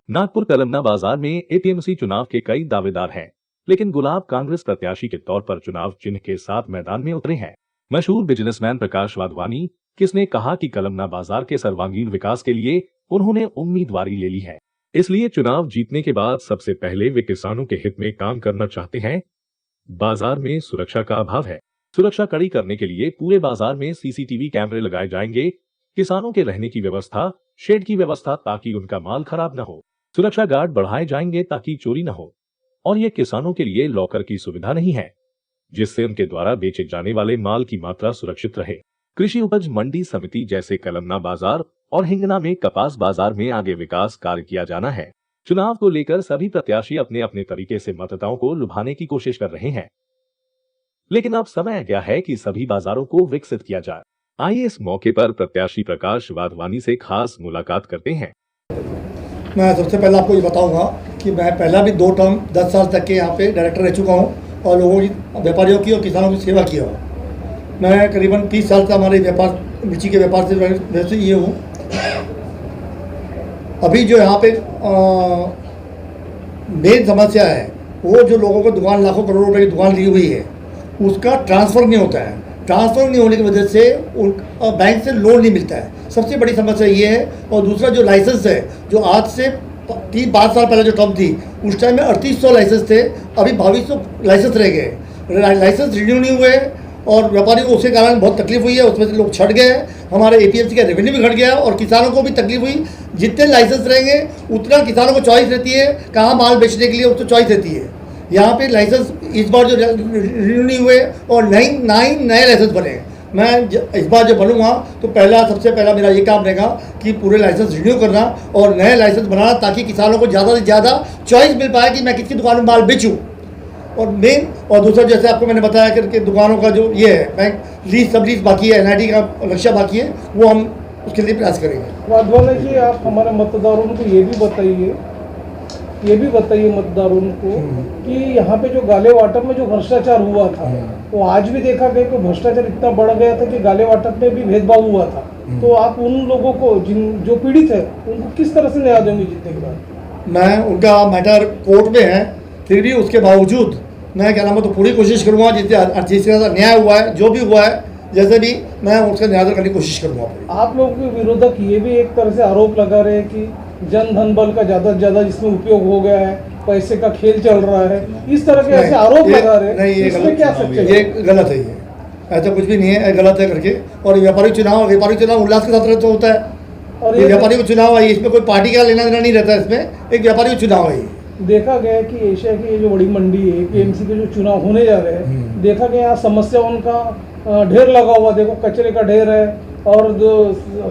नागपुर कलमना बाजार में एपीएमसी चुनाव के कई दावेदार हैं, लेकिन गुलाब कांग्रेस प्रत्याशी के तौर पर चुनाव चिन्ह के साथ मैदान में उतरे हैं। मशहूर बिजनेसमैन प्रकाश वाधवानी किसने कहा कि कलमना बाजार के सर्वांगीण विकास के लिए उन्होंने उम्मीदवारी ले ली है, इसलिए चुनाव जीतने के बाद सबसे पहले वे किसानों के हित में काम करना चाहते हैं। बाजार में सुरक्षा का अभाव है। सुरक्षा कड़ी करने के लिए पूरे बाजार में सीसीटीवी कैमरे लगाए जाएंगे। किसानों के रहने की व्यवस्था, शेड की व्यवस्था ताकि उनका माल खराब न हो। सुरक्षा गार्ड बढ़ाए जाएंगे ताकि चोरी न हो। और ये किसानों के लिए लॉकर की सुविधा नहीं है, जिससे उनके द्वारा बेचे जाने वाले माल की मात्रा सुरक्षित रहे। कृषि उपज मंडी समिति जैसे कलमना बाजार और हिंगना में कपास बाजार में आगे विकास कार्य किया जाना है। चुनाव को लेकर सभी प्रत्याशी अपने अपने तरीके से मतदाताओं को लुभाने की कोशिश कर रहे हैं, लेकिन अब समय क्या है कि सभी बाजारों को विकसित किया जाए। आइए इस मौके पर प्रत्याशी प्रकाश वाधवानी से खास मुलाकात करते हैं। मैं सबसे पहले आपको ये बताऊंगा कि मैं पहला भी 2 टर्म 10 साल तक के यहाँ पे डायरेक्टर रह चुका हूँ और लोगों की, व्यापारियों की और किसानों की सेवा किया हूँ। मैं करीबन 30 साल से हमारे व्यापार, मिर्ची के व्यापार से वैसे ये हूँ। अभी जो यहाँ पे मेन समस्या है वो जो लोगों को दुकान, लाखों करोड़ों रुपए की दुकान ली हुई है, उसका ट्रांसफ़र नहीं होता है। ट्रांसफ़र नहीं होने की वजह से बैंक से लोन नहीं मिलता है, सबसे बड़ी समस्या ये है। और दूसरा जो लाइसेंस है, जो आज से 3-5 साल पहले जो टर्म थी, उस टाइम में 3800 लाइसेंस थे, अभी 2200 लाइसेंस रह गए। लाइसेंस रिन्यू नहीं हुए और व्यापारी को उसके कारण बहुत तकलीफ हुई है, उसमें से लोग छट गए। हमारे एपीएमसी का रेवेन्यू भी घट गया और किसानों को भी तकलीफ हुई। जितने लाइसेंस रहेंगे उतना किसानों को चॉइस रहती है, कहाँ माल बेचने के लिए उसको चॉइस रहती है। यहाँ पे लाइसेंस इस बार जो रिन्यू नहीं हुए और नए लाइसेंस बने। मैं इस बार जब बनूंगा तो सबसे पहला मेरा ये काम रहेगा कि पूरे लाइसेंस रिन्यू करना और नए लाइसेंस बनाना, ताकि किसानों को ज़्यादा से ज़्यादा चॉइस मिल पाए कि मैं किसकी दुकान में माल बेचूँ। और दूसरा, जैसे आपको मैंने बताया कि दुकानों का जो ये है, बैंक लीज, सब लीज बाकी है, एनआईटी का नक्शा बाकी है, वो हम उसके लिए प्रयास करेंगे। वाधवानी जी, आप हमारे मतदारों को ये भी बताइए मतदारों को कि यहाँ पे जो गालेवाटप में जो भ्रष्टाचार हुआ था, वो आज भी देखा गया कि भ्रष्टाचार इतना बढ़ गया था कि गालेवाटप में भी भेदभाव हुआ था। तो आप उन लोगों को जो पीड़ित है उनको किस तरह से न्याय देंगे जीतने के बाद? मैं, उनका मैटर कोर्ट में है, फिर भी उसके बावजूद मैं क्या नाम है तो पूरी कोशिश करूँगा जिस तरह से न्याय हुआ है, जो भी हुआ है, जैसे भी मैं उसका न्याय करने की कोशिश करूँगा। आप लोगों के विरोधक ये भी एक तरह से आरोप लगा रहे हैं कि जन धन बल का ज़्यादा से ज़्यादा जिसमें उपयोग हो गया है, पैसे का खेल चल रहा है, इस तरह के ऐसे आरोप लगा रहे हैं। नहीं, ये गलत, क्या सच्चाई? ये गलत है, ये ऐसा कुछ भी नहीं है, गलत है करके। और व्यापारिक चुनाव उल्लास के साथ होता है, और ये व्यापारिक चुनाव है, इसमें कोई पार्टी का लेना देना नहीं रहता है, इसमें एक व्यापारिक चुनाव है। देखा गया कि एशिया की ये जो बड़ी मंडी है, एपीएमसी के जो चुनाव होने जा रहे हैं, देखा गया यहाँ समस्या उनका ढेर लगा हुआ, देखो कचरे का ढेर है और जो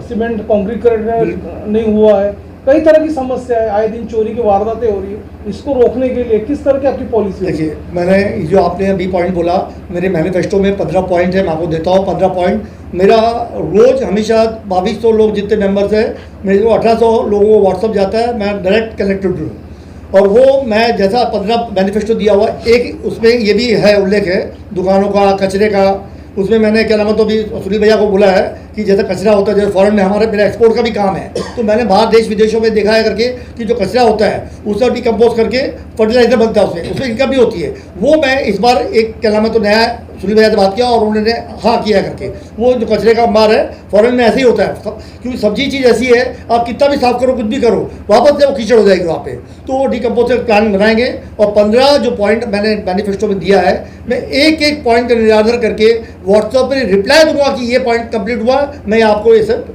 सीमेंट कंक्रीट नहीं हुआ है, कई तरह की समस्या है, आए दिन चोरी की वारदातें हो रही है। इसको रोकने के लिए किस तरह की आपकी पॉलिसी? देखिए, मैंने जो आपने अभी पॉइंट बोला, मेरे मैनिफेस्टो में 15 पॉइंट है, मैं आपको देता हूँ 15 पॉइंट। मेरा रोज हमेशा 2200 लोग जितने मेंबर्स हैं, मेरे को 1800 लोगों को व्हाट्सअप जाता है, मैं डायरेक्ट कनेक्टेड हूँ। और वो मैं जैसा 15 मैनिफेस्टो दिया हुआ, एक उसमें ये भी है, उल्लेख है दुकानों का, कचरे का। उसमें मैंने क्या नाम है तो अभी सुनील भैया को बोला है कि जैसा कचरा होता है, जैसे फॉरेन में मेरा एक्सपोर्ट का भी काम है, तो मैंने बाहर देश विदेशों में देखा है करके कि जो कचरा होता है उससे डिकम्पोज करके फर्टिलाइजर बनता है, उसमें इनकम भी होती है। वो मैं इस बार एक क्या नाम है तो नया सुनील भैया से बात किया और उन्होंने हाँ किया करके, वो जो कचरे का अंबार है फॉरेन में ऐसे ही होता है, क्योंकि सब्जी चीज़ ऐसी है, आप कितना भी साफ करो, कुछ भी करो, वापस से वो कीचड़ हो जाएगी वहाँ पे। तो वो डिकम्पोजर प्लान बनाएंगे और 15 जो पॉइंट मैंने मैनिफेस्टो में दिया है, मैं एक पॉइंट का निर्धारण करके व्हाट्सएप पर रिप्लाई दूंगा कि ये पॉइंट कंप्लीट हुआ। मैं आपको ये सब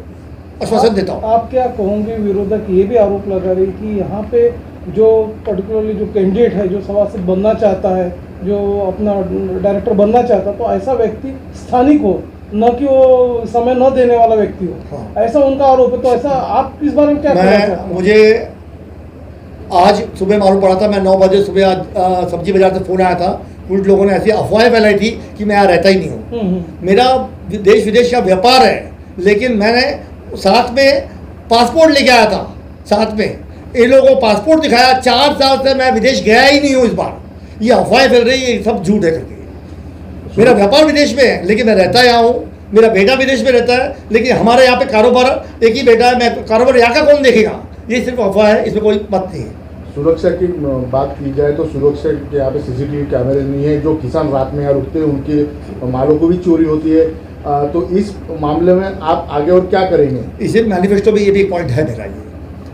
आश्वासन देता हूँ। आप क्या कहोगे? विरोधक ये भी आरोप लगा रही कि यहाँ पे जो पर्टिकुलरली जो कैंडिडेट है, जो सभासद बनना चाहता है, जो अपना डायरेक्टर बनना चाहता है, तो ऐसा व्यक्ति स्थानिक हो, न कि वो समय न देने वाला व्यक्ति हो। हाँ। ऐसा उनका आरोप है। तो ऐसा आप इस बारे में क्या कहना चाहते हैं? मुझे आज सुबह मालूम पड़ा था, मैं 9 बजे सुबह आज सब्जी बाजार से फ़ोन आया था, कुछ लोगों ने ऐसी अफवाहें फैलाई थी कि मैं यहाँ रहता ही नहीं हूँ। मेरा देश विदेश का व्यापार है, लेकिन मैंने साथ में पासपोर्ट लेके आया था, साथ में इन लोगों को पासपोर्ट दिखाया। 4 साल से मैं विदेश गया ही नहीं हूँ। इस बार ये अफवाहें फैल रही है, ये सब झूठ है करके। मेरा व्यापार विदेश में है, लेकिन मैं रहता यहाँ हूँ। मेरा बेटा विदेश में रहता है, लेकिन हमारे यहाँ पे कारोबार एक ही बेटा है, मैं कारोबार यहाँ का कौन देखेगा? ये सिर्फ अफवाह है, इसमें कोई बात नहीं है। सुरक्षा की बात की जाए तो सुरक्षा के यहाँ पे सीसीटीवी कैमरे नहीं है। जो किसान रात में यहाँ रुकते हैं उनके मालों को भी चोरी होती है। तो इस मामले में आप आगे और क्या करेंगे? इसे मैनिफेस्टो में ये भी एक पॉइंट है मेरा, ये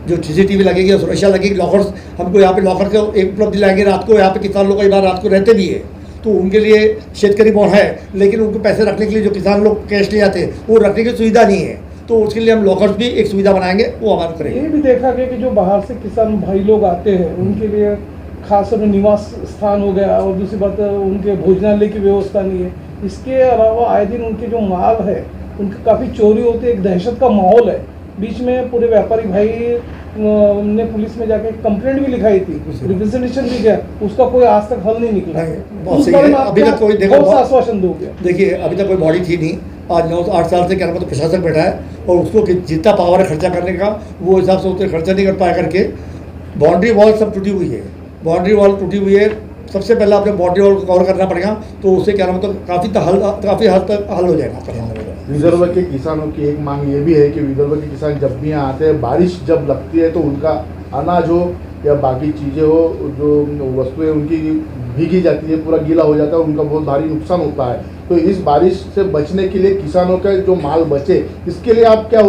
जो सीसीटीवी लगेगी और सुरक्षा लगेगी, लॉकर्स हमको यहाँ पे लॉकर को एक उपलब्धि लाएंगे। रात को यहाँ पे किसान लोग कई बार रात को रहते भी है, तो उनके लिए शेतकरी बॉन्ड है, लेकिन उनको पैसे रखने के लिए जो किसान लोग कैश ले जाते हैं वो रखने की सुविधा नहीं है, तो उसके लिए हम लॉकर्स भी एक सुविधा बनाएंगे, वो हमारा करेंगे। ये भी देखा गया कि जो बाहर से किसान भाई लोग आते हैं उनके लिए खास निवास स्थान हो गया, और दूसरी बात उनके भोजनालय की व्यवस्था नहीं है। इसके अलावा आए दिन उनके जो माल है उनकी काफ़ी चोरी होती है, एक दहशत का माहौल है। बीच में पूरे व्यापारी भाई ने पुलिस में जाके कंप्लेंट भी लिखाई थी, रिप्रेजेंटेशन भी गया, उसका कोई आज तक हल नहीं निकला। बहुत सही है। अभी तक कोई देखो आश्वासन दोगे? देखिए अभी तक कोई बॉडी थी नहीं, आज 9-8 साल से क्या नाम है तो प्रशासक बैठा है, और उसको जितना पावर है खर्चा करने का वो हिसाब से उतने खर्चा नहीं कर पाया करके बाउंड्री वॉल सब टूटी हुई है। बाउंड्री वॉल टूटी हुई है, सबसे पहले अपने बाउंड्री वॉल को कवर करना पड़ेगा, तो उससे क्या नाम है तो काफ़ी हद तक हल हो जाएगा। विदर्भ के किसानों की एक मांग ये भी है कि विदर्भ के किसान जब भी यहाँ आते हैं, बारिश जब लगती है तो उनका अनाज हो या बाकी चीज़ें हो, जो वस्तुएं उनकी भीगी जाती है, पूरा गीला हो जाता है, उनका बहुत भारी नुकसान होता है। तो इस बारिश से बचने के लिए किसानों का जो माल बचे, इसके लिए आप क्या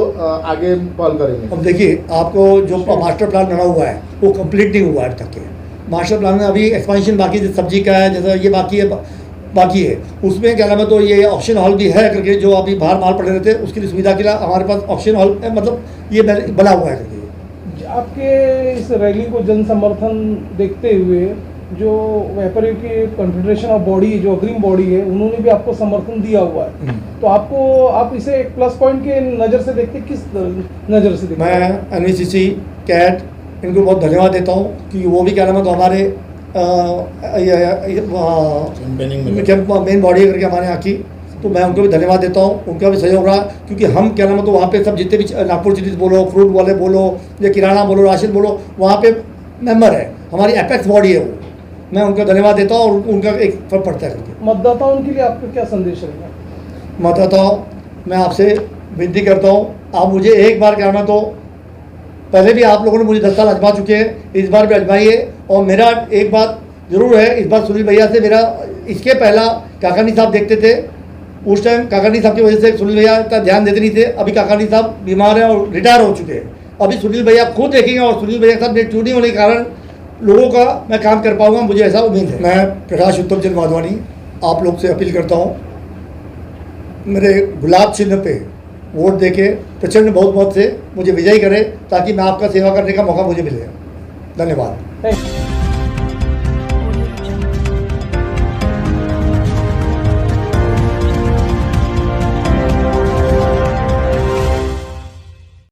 आगे पहल करेंगे? अब देखिए, आपको जो मास्टर प्लान बना हुआ है वो कंप्लीट नहीं हुआ है तक के। मास्टर प्लान में अभी एक्सपेंशन बाकी सब्जी का है, जैसा ये बाकी है उसमें क्या नाम है तो ये ऑक्शन हॉल भी है करके, जो अभी बाहर माल पड़े रहते हैं उसके लिए सुविधा के लिए हमारे पास ऑक्शन हॉल मतलब ये बना हुआ है करके। आपके इस रैली को जन समर्थन देखते हुए जो व्यापारी की कॉन्फेडरेशन ऑफ बॉडी, जो अग्रिम बॉडी है, उन्होंने भी आपको समर्थन दिया हुआ है, तो आप इसे एक प्लस पॉइंट के नज़र से देखते, किस नज़र से देखते? मैं NVCC, कैट इनको बहुत धन्यवाद देता हूँ, क्योंकि वो भी क्या नाम है तो हमारे मेन बॉडी करके हमारे यहाँ की, तो मैं उनको भी धन्यवाद देता हूँ। उनका भी सहयोग रहा, क्योंकि हम क्या नाम है तो वहाँ पे सब जितने भी नागपुर सिटीज बोलो, फ्रूट वाले बोलो या किराना बोलो, राशन बोलो, वहाँ पे मेंबर है, हमारी एपेक्स बॉडी है वो। मैं उनका धन्यवाद देता हूँ और उनका एक फर्क पड़ता है करके। मतदाताओं के लिए आपका क्या संदेश रहेगा? मतदाताओं, मैं आपसे विनती करता हूँ, आप मुझे एक बार क्या नाम है तो पहले भी आप लोगों ने मुझे 10 साल आजमा चुके हैं, इस बार भी आजमाइए। और मेरा एक बात ज़रूर है, इस बार सुनील भैया से मेरा, इसके पहला काकानी साहब देखते थे, उस टाइम काकानी साहब की वजह से सुनील भैया इतना ध्यान देते नहीं थे। अभी काकानी साहब बीमार हैं और रिटायर हो चुके हैं, अभी सुनील भैया खुद देखेंगे और सुनील भैया के साथ मेरी ट्यूनिंग होने के कारण लोगों का मैं काम कर पाऊँगा, मुझे ऐसा उम्मीद है। मैं प्रकाश उत्तम चंद वाधवानी आप लोग से अपील करता हूँ, मेरे गुलाब चिन्ह पे वोट देके प्रचंड बहुमत से मुझे विजयी करें, ताकि मैं आपका सेवा करने का मौका मुझे मिले। धन्यवाद।